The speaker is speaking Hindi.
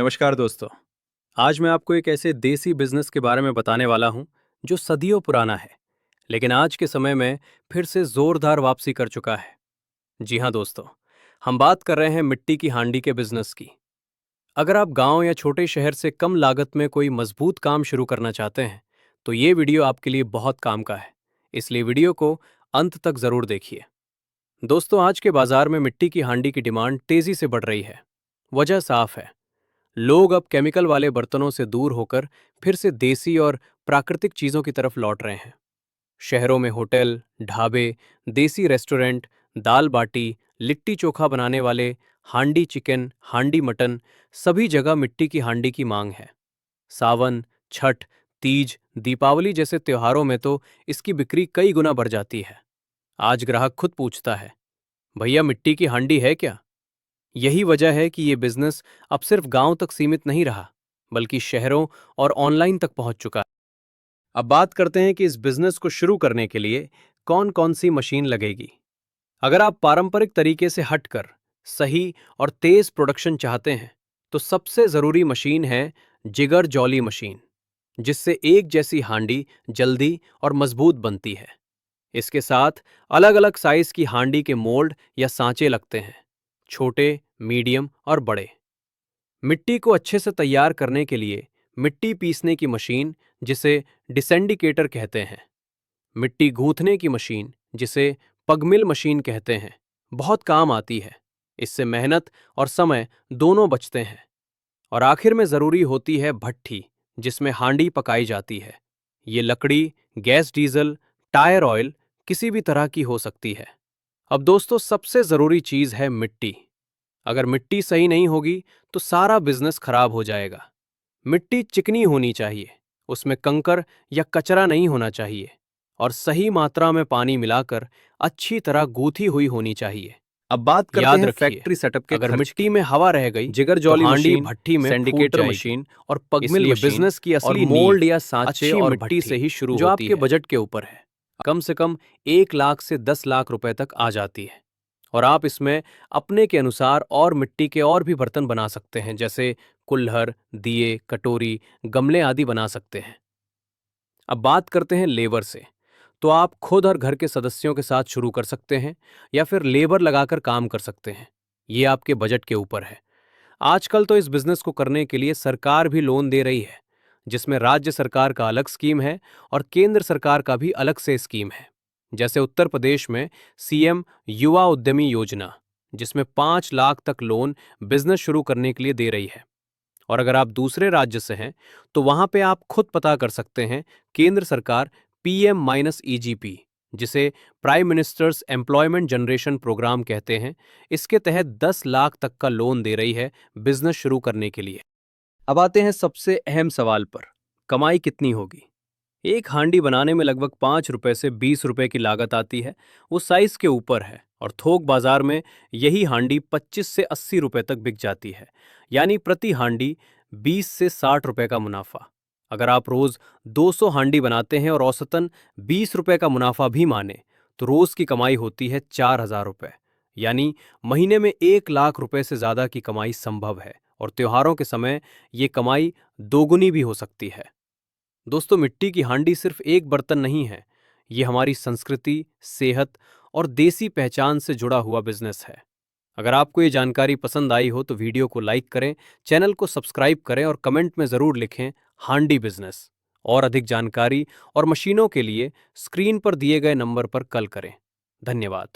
नमस्कार दोस्तों। आज मैं आपको एक ऐसे देसी बिजनेस के बारे में बताने वाला हूं जो सदियों पुराना है, लेकिन आज के समय में फिर से जोरदार वापसी कर चुका है। जी हां दोस्तों, हम बात कर रहे हैं मिट्टी की हांडी के बिजनेस की। अगर आप गांव या छोटे शहर से कम लागत में कोई मजबूत काम शुरू करना चाहते हैं, तो ये वीडियो आपके लिए बहुत काम का है। इसलिए वीडियो को अंत तक जरूर देखिए। दोस्तों, आज के बाजार में मिट्टी की हांडी की डिमांड तेजी से बढ़ रही है। वजह साफ है, लोग अब केमिकल वाले बर्तनों से दूर होकर फिर से देसी और प्राकृतिक चीजों की तरफ लौट रहे हैं। शहरों में होटल, ढाबे, देसी रेस्टोरेंट, दाल बाटी, लिट्टी चोखा बनाने वाले, हांडी चिकन, हांडी मटन, सभी जगह मिट्टी की हांडी की मांग है। सावन, छठ, तीज, दीपावली जैसे त्योहारों में तो इसकी बिक्री कई गुना बढ़ जाती है। आज ग्राहक खुद पूछता है, भैया मिट्टी की हांडी है क्या? यही वजह है कि ये बिजनेस अब सिर्फ गांव तक सीमित नहीं रहा, बल्कि शहरों और ऑनलाइन तक पहुंच चुका है। अब बात करते हैं कि इस बिजनेस को शुरू करने के लिए कौन कौन सी मशीन लगेगी। अगर आप पारंपरिक तरीके से हटकर सही और तेज प्रोडक्शन चाहते हैं, तो सबसे जरूरी मशीन है जिगर जॉली मशीन, जिससे एक जैसी हांडी जल्दी और मजबूत बनती है। इसके साथ अलग अलग साइज की हांडी के मोल्ड या सांचे लगते हैं, छोटे, मीडियम और बड़े। मिट्टी को अच्छे से तैयार करने के लिए मिट्टी पीसने की मशीन, जिसे डिसेंडिकेटर कहते हैं, मिट्टी गूंथने की मशीन, जिसे पगमिल मशीन कहते हैं, बहुत काम आती है। इससे मेहनत और समय दोनों बचते हैं। और आखिर में जरूरी होती है भट्ठी, जिसमें हांडी पकाई जाती है। ये लकड़ी, गैस, डीजल, टायर ऑयल किसी भी तरह की हो सकती है। अब दोस्तों, सबसे जरूरी चीज है मिट्टी। अगर मिट्टी सही नहीं होगी तो सारा बिजनेस खराब हो जाएगा। मिट्टी चिकनी होनी चाहिए, उसमें कंकर या कचरा नहीं होना चाहिए, और सही मात्रा में पानी मिलाकर अच्छी तरह गूंथी हुई होनी चाहिए। अब बात करते याद हैं रखिए, फैक्ट्री सेटअप के अगर खर्च मिट्टी की। में हवा रह गई जिगर तो जॉली हांडी मशीन, भट्टी में फूट सिंडिकेटर जाएगी। मशीन और पगमिल इसलिए मशीन बिजनेस की और असली मोल्ड नींव या सांचे अच्छी और मिट्टी से भट्ठी ही शुरू जो होती आपके है। बजट के ऊपर है। कम से कम 1 लाख से 10 लाख रुपए तक आ जाती है। और आप इसमें अपने के अनुसार और मिट्टी के और भी बर्तन बना सकते हैं, जैसे कुल्हड़, दिए, कटोरी, गमले आदि बना सकते हैं। अब बात करते हैं लेबर से। तो आप खुद और घर के सदस्यों के साथ शुरू कर सकते हैं, या फिर लेबर लगाकर काम कर सकते हैं। ये आपके बजट के ऊपर है। आजकल तो इस बिजनेस को करने के लिए सरकार भी लोन दे रही है, जिसमें राज्य सरकार का अलग स्कीम है और केंद्र सरकार का भी अलग से स्कीम है। जैसे उत्तर प्रदेश में सीएम युवा उद्यमी योजना, जिसमें 5 लाख तक लोन बिजनेस शुरू करने के लिए दे रही है। और अगर आप दूसरे राज्य से हैं, तो वहां पे आप खुद पता कर सकते हैं। केंद्र सरकार पीएम-ईजीपी, जिसे prime minister's employment generation programme कहते हैं, इसके तहत 10 लाख तक का लोन दे रही है बिजनेस शुरू करने के लिए। अब आते हैं सबसे अहम सवाल पर, कमाई कितनी होगी। एक हांडी बनाने में लगभग 5 रुपए से 20 रुपए की लागत आती है। वो साइज के ऊपर है, और थोक बाजार में यही हांडी 25 से 80 रुपए तक बिक जाती है। यानी प्रति हांडी 20 से 60 रुपए का मुनाफा। अगर आप रोज 200 हांडी बनाते हैं और औसतन 20 रुपए का मुनाफा भी माने, तो रोज की कमाई होती है 4,000 रुपए। यानी महीने में 1 लाख रुपए से ज्यादा की कमाई संभव है, और त्योहारों के समय ये कमाई दोगुनी भी हो सकती है। दोस्तों, मिट्टी की हांडी सिर्फ एक बर्तन नहीं है, ये हमारी संस्कृति, सेहत और देसी पहचान से जुड़ा हुआ बिजनेस है। अगर आपको ये जानकारी पसंद आई हो तो वीडियो को लाइक करें, चैनल को सब्सक्राइब करें और कमेंट में ज़रूर लिखें हांडी बिजनेस। और अधिक जानकारी और मशीनों के लिए स्क्रीन पर दिए गए नंबर पर कॉल करें। धन्यवाद।